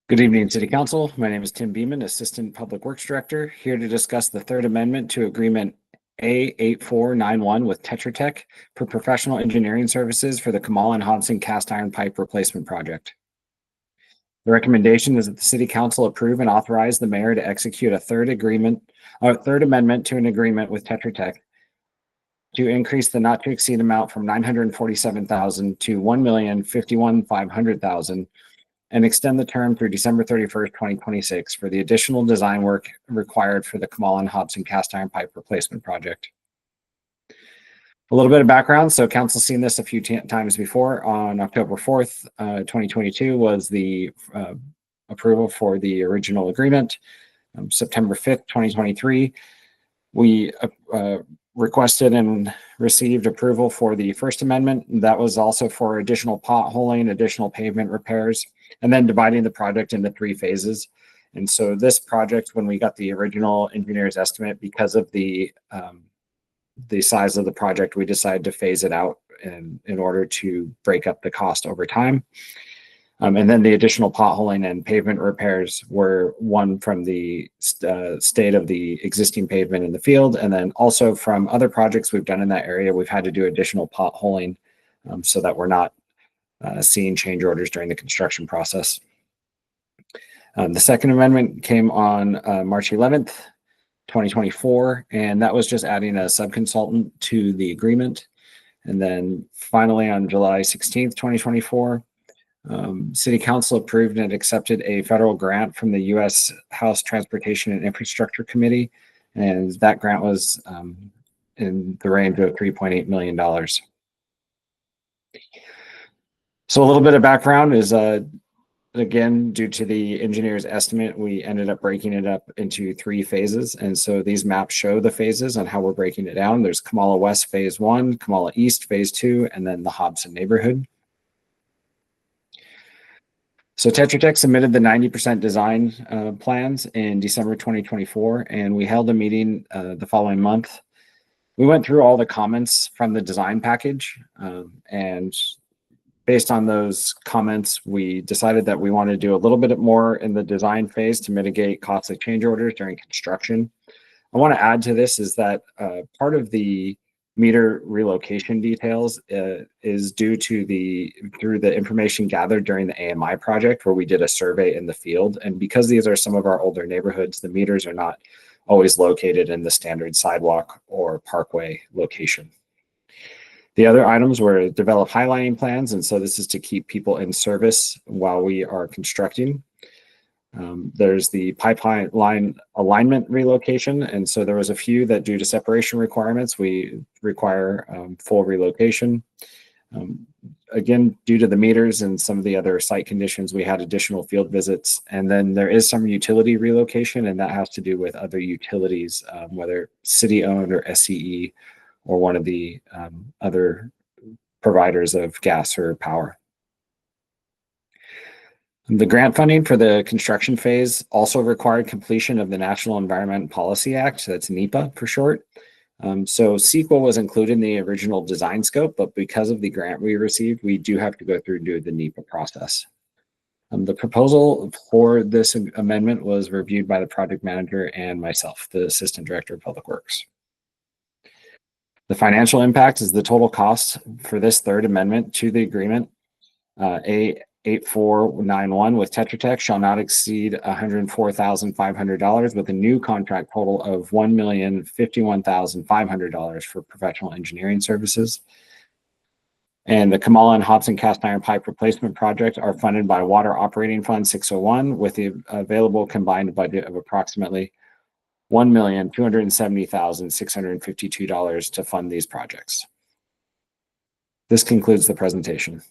Good evening, City Council. My name is Tim Beeman, Assistant Public Works Director, here to discuss the third amendment to Agreement A8491 with Tetra Tech for professional engineering services for the Kamal and Hodson cast iron pipe replacement project. The recommendation is that the City Council approve and authorize the mayor to execute a third amendment to an agreement with Tetra Tech to increase the not to exceed amount from $947,000 to $1,051,500 and extend the term through December 31st, 2026 for the additional design work required for the Kamal and Hodson cast iron pipe replacement project. A little bit of background. So council's seen this a few times before. On October 4th, 2022 was the approval for the original agreement. September 5th, 2023, we requested and received approval for the first amendment. That was also for additional potholing, additional pavement repairs, and then dividing the project into 3 phases. And so this project, when we got the original engineer's estimate, because of the size of the project, we decided to phase it out in order to break up the cost over time. And then the additional potholing and pavement repairs were one from the state of the existing pavement in the field. And then also from other projects we've done in that area, we've had to do additional potholing so that we're not seeing change orders during the construction process. The second amendment came on March 11th, 2024, and that was just adding a subconsultant to the agreement. And then finally on July 16th, 2024, City Council approved and accepted a federal grant from the U.S. House Transportation and Infrastructure Committee, and that grant was in the range of $3.8 million. So a little bit of background is, again, due to the engineer's estimate, we ended up breaking it up into 3 phases. And so these maps show the phases and how we're breaking it down. There's Kamala West Phase 1, Kamala East Phase 2, and then the Hobson neighborhood. So Tetra Tech submitted the 90% design plans in December 2024, and we held a meeting the following month. We went through all the comments from the design package, and based on those comments, we decided that we wanted to do a little bit more in the design phase to mitigate costly change orders during construction. I want to add to this is that part of the meter relocation details is due to through the information gathered during the AMI project, where we did a survey in the field. And because these are some of our older neighborhoods, the meters are not always located in the standard sidewalk or parkway location. The other items were develop highlighting plans. And so this is to keep people in service while we are constructing. There's the pipeline alignment relocation. And so there was a few that due to separation requirements, we require full relocation. Again, due to the meters and some of the other site conditions, we had additional field visits. And then there is some utility relocation, and that has to do with other utilities, whether city owned or SCE or one of the other providers of gas or power. The grant funding for the construction phase also required completion of the National Environment Policy Act, that's NEPA for short. So CEQA was included in the original design scope, but because of the grant we received, we do have to go through and do the NEPA process. The proposal for this amendment was reviewed by the project manager and myself, the Assistant Director of Public Works. The financial impact is the total cost for this third amendment to the agreement, A8491 with Tetra Tech shall not exceed $104,500 with a new contract total of $1,051,500 for professional engineering services. And the Kamala and Hodson cast iron pipe replacement project are funded by Water Operating Fund 601 with the available combined budget of approximately $1,270,652 to fund these projects. This concludes the presentation.